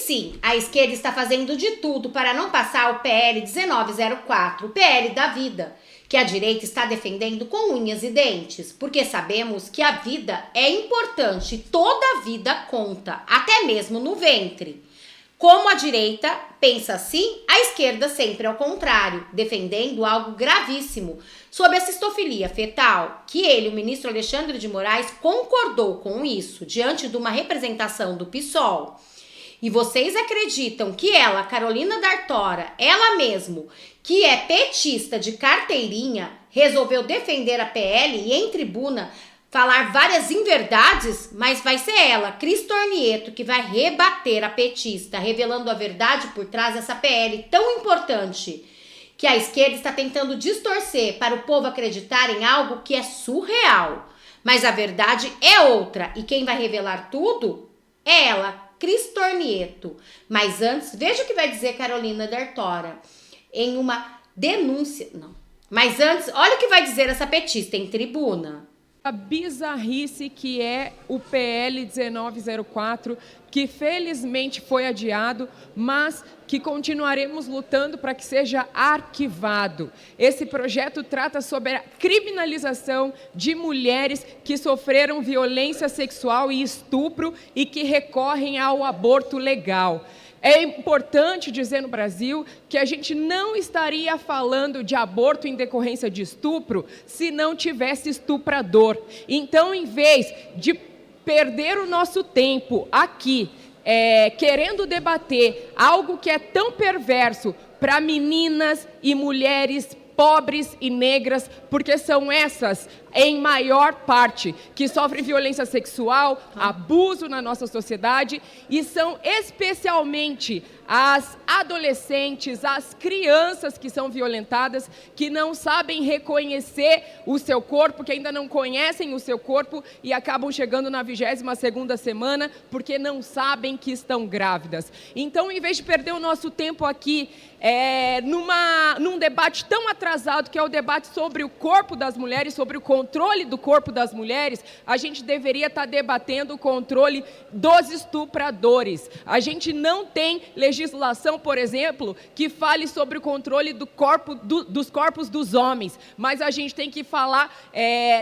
sim, a esquerda está fazendo de tudo para não passar o PL 1904, o PL da vida, que a direita está defendendo com unhas e dentes, porque sabemos que a vida é importante, toda vida conta, até mesmo no ventre. Como a direita pensa assim, a esquerda sempre ao contrário, defendendo algo gravíssimo sobre a cistofilia fetal, que ele, o ministro Alexandre de Moraes, concordou com isso diante de uma representação do PSOL. E vocês acreditam que ela, Carolina D'Artora, ela mesmo, que é petista de carteirinha, resolveu defender a PL e em tribuna falar várias inverdades, mas vai ser ela, Cris Tornieto, que vai rebater a petista, revelando a verdade por trás dessa PL tão importante, que a esquerda está tentando distorcer para o povo acreditar em algo que é surreal. Mas a verdade é outra, e quem vai revelar tudo é ela, Cris Tornieto. Mas antes, veja o que vai dizer Carolina D'Artora em uma denúncia. Não. Mas antes, olha o que vai dizer essa petista em tribuna. A bizarrice que é o PL 1904, que felizmente foi adiado, mas que continuaremos lutando para que seja arquivado. Esse projeto trata sobre a criminalização de mulheres que sofreram violência sexual e estupro e que recorrem ao aborto legal. É importante dizer no Brasil que a gente não estaria falando de aborto em decorrência de estupro se não tivesse estuprador. Então, em vez de perder o nosso tempo aqui, querendo debater algo que é tão perverso para meninas e mulheres pobres e negras, porque são essas, em maior parte, que sofrem violência sexual, abuso na nossa sociedade, e são especialmente as adolescentes, as crianças que são violentadas, que não sabem reconhecer o seu corpo, que ainda não conhecem o seu corpo e acabam chegando na 22ª semana porque não sabem que estão grávidas. Então, em vez de perder o nosso tempo aqui num debate tão atrasado, que é o debate sobre o corpo das mulheres, sobre o controle do corpo das mulheres, a gente deveria estar debatendo o controle dos estupradores. A gente não tem legislação, por exemplo, que fale sobre o controle dos corpos dos homens, mas a gente tem que falar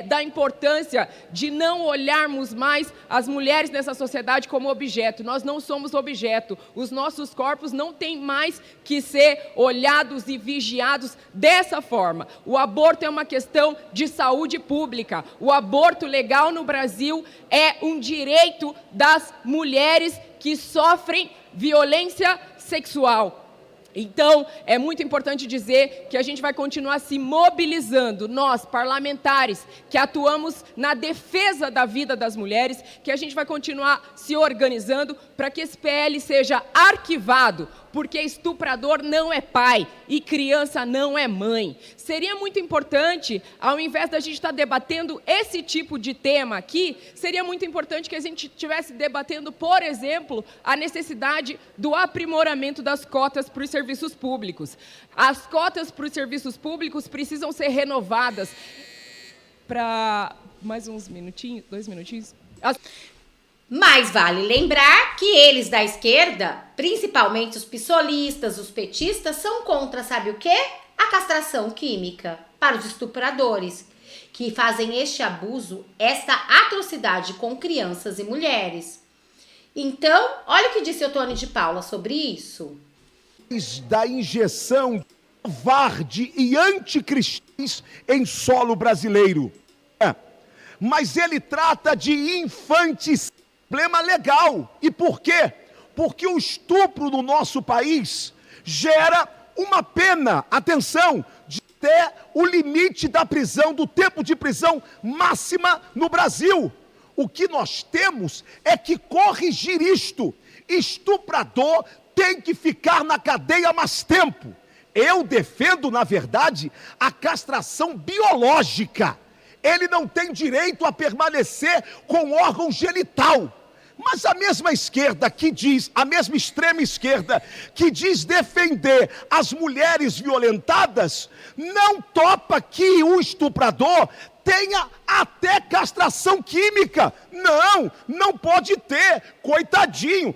da importância de não olharmos mais as mulheres nessa sociedade como objeto. Nós não somos objeto. Os nossos corpos não têm mais que ser olhados e vigiados dessa forma. O aborto é uma questão de saúde pública. O aborto legal no Brasil é um direito das mulheres que sofrem violência sexual. Então, é muito importante dizer que a gente vai continuar se mobilizando, nós, parlamentares, que atuamos na defesa da vida das mulheres, que a gente vai continuar se organizando para que esse PL seja arquivado, porque estuprador não é pai e criança não é mãe. Seria muito importante, ao invés da gente estar debatendo esse tipo de tema aqui, seria muito importante que a gente estivesse debatendo, por exemplo, a necessidade do aprimoramento das cotas para os serviços públicos. As cotas para os serviços públicos precisam ser renovadas para... Mais uns minutinhos, 2 minutinhos... Mas vale lembrar que eles da esquerda, principalmente os pissolistas, os petistas, são contra, sabe o quê? A castração química para os estupradores, que fazem este abuso, esta atrocidade com crianças e mulheres. Então, olha o que disse Ottoni de Paula sobre isso. Da injeção covarde e anticristãs em solo brasileiro. Mas ele trata de infanticídio. Problema legal. E por quê? Porque o estupro no nosso país gera uma pena, atenção, de até o limite da prisão, do tempo de prisão máxima no Brasil. O que nós temos é que corrigir isto. Estuprador tem que ficar na cadeia mais tempo. Eu defendo, na verdade, a castração biológica. Ele não tem direito a permanecer com órgão genital. Mas a mesma esquerda que diz, a mesma extrema esquerda que diz defender as mulheres violentadas, não topa que o estuprador tenha até castração química. Não pode ter, coitadinho.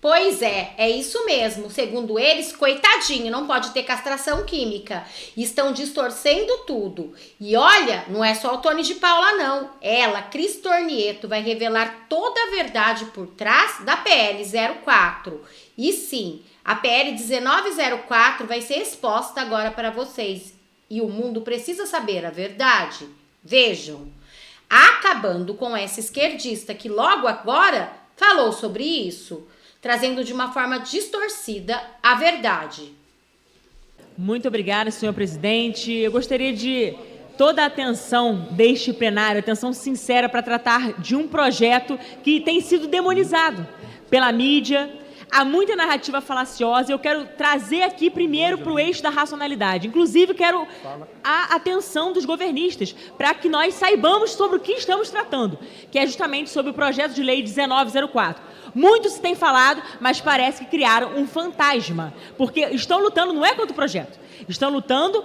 Pois é isso mesmo. Segundo eles, coitadinho, não pode ter castração química. Estão distorcendo tudo. E olha, não é só o Tony de Paula não. Ela, Cris Tornieto, vai revelar toda a verdade por trás da PL 04. E sim, a PL 1904 vai ser exposta agora para vocês. E o mundo precisa saber a verdade. Vejam, acabando com essa esquerdista que logo agora falou sobre isso, trazendo de uma forma distorcida a verdade. Muito obrigada, senhor presidente. Eu gostaria de toda a atenção deste plenário, atenção sincera para tratar de um projeto que tem sido demonizado pela mídia. Há muita narrativa falaciosa. Eu quero trazer aqui primeiro para o eixo da racionalidade. Inclusive, quero a atenção dos governistas para que nós saibamos sobre o que estamos tratando, que é justamente sobre o projeto de lei 1904. Muito se tem falado, mas parece que criaram um fantasma, porque estão lutando não é contra o projeto, estão lutando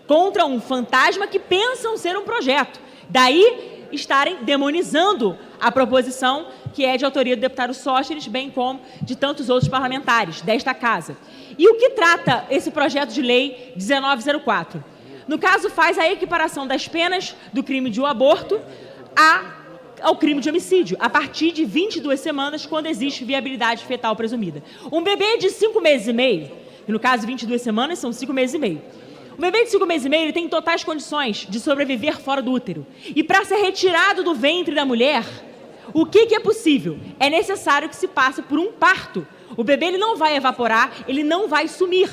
contra um fantasma que pensam ser um projeto. Daí estarem demonizando a proposição que é de autoria do deputado Sóstenes, bem como de tantos outros parlamentares desta casa. E o que trata esse projeto de lei 1904? No caso, faz a equiparação das penas do crime de aborto ao crime de homicídio, a partir de 22 semanas, quando existe viabilidade fetal presumida. Um bebê de 5 meses e meio, e no caso 22 semanas são 5 meses e meio, o bebê de 5 meses e meio ele tem totais condições de sobreviver fora do útero. E para ser retirado do ventre da mulher, o que é possível? É necessário que se passe por um parto. O bebê ele não vai evaporar, ele não vai sumir.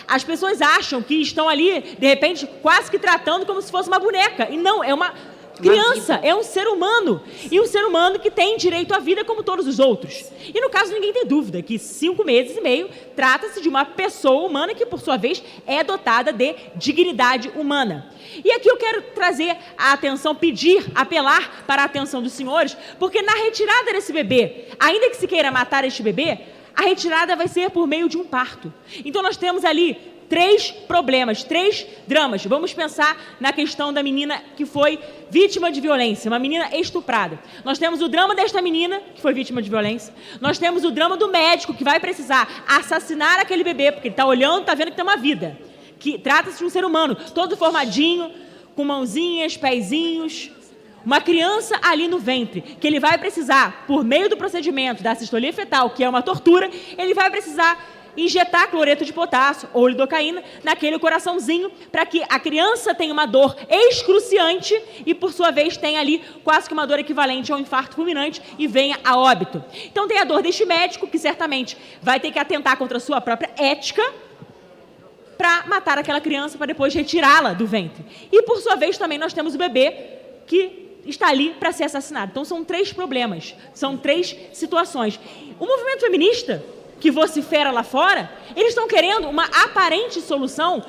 As pessoas acham que estão ali, de repente, quase que tratando como se fosse uma boneca. E não, é uma criança, é um ser humano. E um ser humano que tem direito à vida como todos os outros. E no caso, ninguém tem dúvida que 5 meses e meio trata-se de uma pessoa humana que, por sua vez, é dotada de dignidade humana. E aqui eu quero trazer a atenção, apelar para a atenção dos senhores, porque na retirada desse bebê, ainda que se queira matar este bebê, a retirada vai ser por meio de um parto. Então nós temos ali 3 problemas, 3 dramas. Vamos pensar na questão da menina que foi vítima de violência, uma menina estuprada. Nós temos o drama desta menina que foi vítima de violência. Nós temos o drama do médico que vai precisar assassinar aquele bebê, porque ele está olhando, está vendo que tem uma vida. Que trata-se de um ser humano, todo formadinho, com mãozinhas, pezinhos, uma criança ali no ventre, que ele vai precisar, por meio do procedimento da sistolia fetal, que é uma tortura, ele vai precisar injetar cloreto de potássio ou lidocaína naquele coraçãozinho para que a criança tenha uma dor excruciante e, por sua vez, tenha ali quase que uma dor equivalente ao infarto fulminante e venha a óbito. Então tem a dor deste médico, que certamente vai ter que atentar contra a sua própria ética para matar aquela criança, para depois retirá-la do ventre. E, por sua vez, também nós temos o bebê que está ali para ser assassinado. Então, são 3 problemas, são 3 situações. O movimento feminista, que vocifera lá fora, eles estão querendo uma aparente solução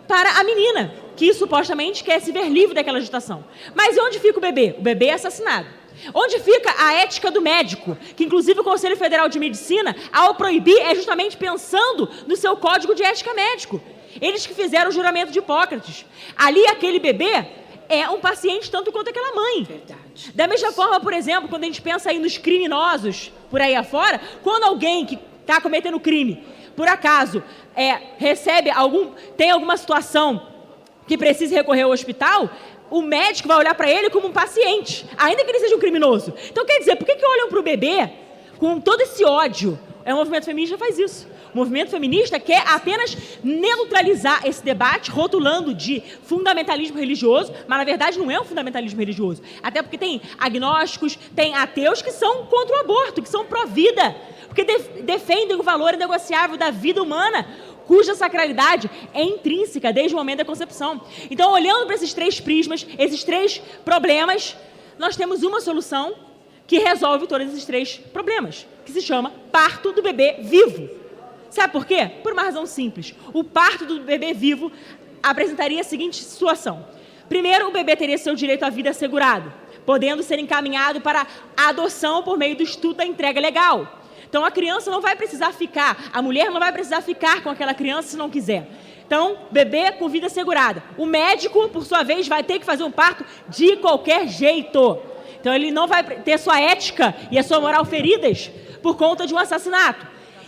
para a menina, que supostamente quer se ver livre daquela agitação. Mas onde fica o bebê? O bebê é assassinado. Onde fica a ética do médico? Que, inclusive, o Conselho Federal de Medicina, ao proibir, é justamente pensando no seu código de ética médico. Eles que fizeram o juramento de Hipócrates. Ali, aquele bebê é um paciente tanto quanto aquela mãe. Verdade. Da mesma forma, por exemplo, quando a gente pensa aí nos criminosos por aí afora, quando alguém que está cometendo crime, por acaso, tem alguma situação que precise recorrer ao hospital, o médico vai olhar para ele como um paciente, ainda que ele seja um criminoso. Então, quer dizer, por que olham para o bebê com todo esse ódio? O movimento feminista faz isso. O movimento feminista quer apenas neutralizar esse debate, rotulando de fundamentalismo religioso, mas, na verdade, não é um fundamentalismo religioso. Até porque tem agnósticos, tem ateus que são contra o aborto, que são pró-vida, porque defendem o valor inegociável da vida humana, cuja sacralidade é intrínseca desde o momento da concepção. Então, olhando para esses 3 prismas, esses 3 problemas, nós temos uma solução que resolve todos esses 3 problemas, que se chama parto do bebê vivo. Sabe por quê? Por uma razão simples. O parto do bebê vivo apresentaria a seguinte situação. Primeiro, o bebê teria seu direito à vida assegurado, podendo ser encaminhado para a adoção por meio do estudo da entrega legal. Então, a criança não vai precisar ficar, a mulher não vai precisar ficar com aquela criança se não quiser. Então, bebê com vida assegurada. O médico, por sua vez, vai ter que fazer um parto de qualquer jeito. Então, ele não vai ter sua ética e a sua moral feridas por conta de um assassinato.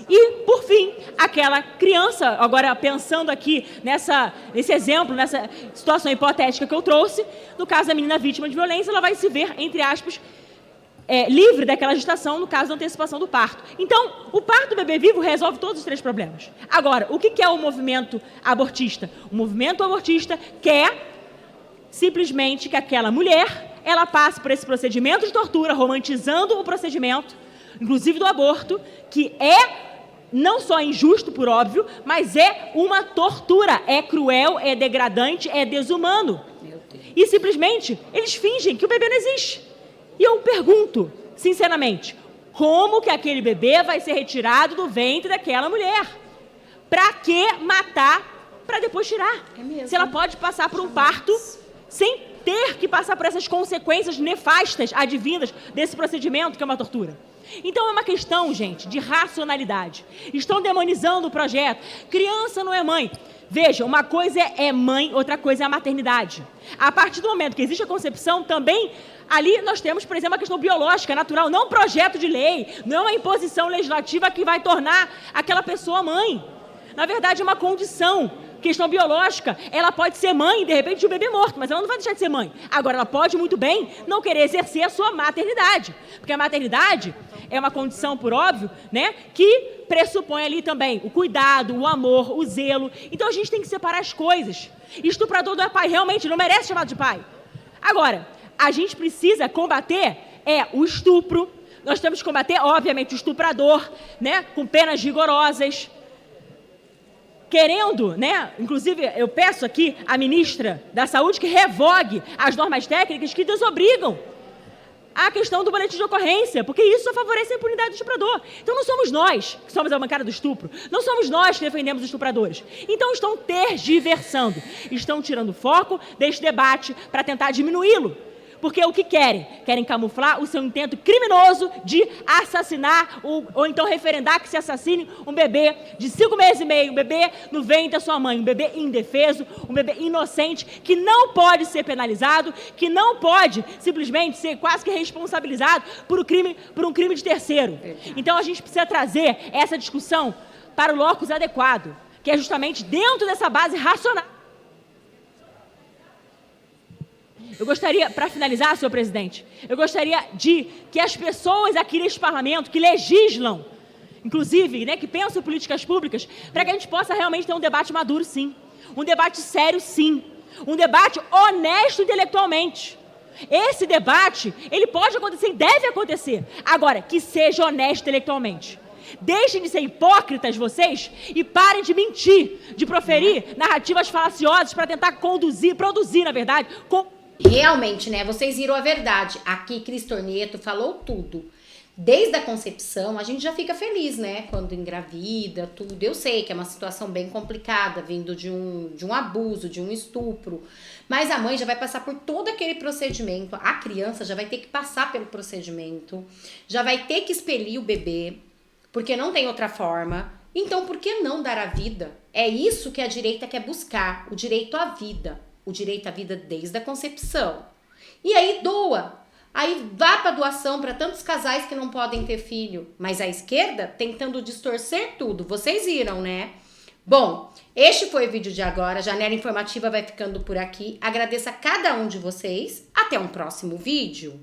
E, por fim, aquela criança, agora pensando aqui nesse exemplo, nessa situação hipotética que eu trouxe, no caso da menina vítima de violência, ela vai se ver, entre aspas, livre daquela gestação, no caso da antecipação do parto. Então, o parto do bebê vivo resolve todos os 3 problemas. Agora, o que é o movimento abortista? O movimento abortista quer simplesmente que aquela mulher, ela passe por esse procedimento de tortura, romantizando o procedimento, inclusive do aborto, que é não só injusto, por óbvio, mas é uma tortura, é cruel, é degradante, é desumano. E simplesmente eles fingem que o bebê não existe. E eu pergunto, sinceramente, como que aquele bebê vai ser retirado do ventre daquela mulher? Pra que matar para depois tirar? Se ela pode passar por um parto sem ter que passar por essas consequências nefastas, advindas desse procedimento, que é uma tortura. Então é uma questão, gente, de racionalidade. Estão demonizando o projeto. Criança não é mãe. Veja, uma coisa é mãe, outra coisa é a maternidade. A partir do momento que existe a concepção, também ali nós temos, por exemplo, a questão biológica, natural, não um projeto de lei, não é uma imposição legislativa que vai tornar aquela pessoa mãe. Na verdade, é uma condição. Questão biológica, ela pode ser mãe, de repente, de um bebê morto, mas ela não vai deixar de ser mãe. Agora, ela pode muito bem não querer exercer a sua maternidade, porque a maternidade é uma condição, por óbvio, né, que pressupõe ali também o cuidado, o amor, o zelo. Então, a gente tem que separar as coisas. Estuprador não é pai, realmente, não merece chamado de pai. Agora, a gente precisa combater o estupro, nós temos que combater, obviamente, o estuprador, né, com penas rigorosas, querendo, né, inclusive eu peço aqui à ministra da Saúde que revogue as normas técnicas que desobrigam a questão do boletim de ocorrência, porque isso só favorece a impunidade do estuprador. Então não somos nós que somos a bancada do estupro, não somos nós que defendemos os estupradores. Então estão tergiversando, estão tirando foco deste debate para tentar diminuí-lo. Porque o que querem? Querem camuflar o seu intento criminoso de assassinar ou então referendar que se assassine um bebê de 5 meses e meio, um bebê no ventre da sua mãe, um bebê indefeso, um bebê inocente, que não pode ser penalizado, que não pode simplesmente ser quase que responsabilizado por um crime de terceiro. Então a gente precisa trazer essa discussão para o locus adequado, que é justamente dentro dessa base racional. Eu gostaria, para finalizar, senhor presidente, eu gostaria de que as pessoas aqui neste parlamento que legislam, inclusive, né, que pensam em políticas públicas, para que a gente possa realmente ter um debate maduro, sim. Um debate sério, sim. Um debate honesto intelectualmente. Esse debate, ele pode acontecer e deve acontecer. Agora, que seja honesto intelectualmente. Deixem de ser hipócritas vocês e parem de mentir, de proferir narrativas falaciosas para tentar produzir, na verdade, Realmente, né? Vocês viram a verdade. Aqui, Cris Torneto falou tudo. Desde a concepção, a gente já fica feliz, né? Quando engravida, tudo. Eu sei que é uma situação bem complicada, vindo de um abuso, de um estupro. Mas a mãe já vai passar por todo aquele procedimento. A criança já vai ter que passar pelo procedimento. Já vai ter que expelir o bebê, porque não tem outra forma. Então, por que não dar a vida? É isso que a direita quer buscar, o direito à vida. O direito à vida desde a concepção. E aí doa. Aí vá para doação para tantos casais que não podem ter filho. Mas a esquerda tentando distorcer tudo. Vocês viram, né? Bom, este foi o vídeo de agora. A Janela Informativa vai ficando por aqui. Agradeço a cada um de vocês. Até um próximo vídeo.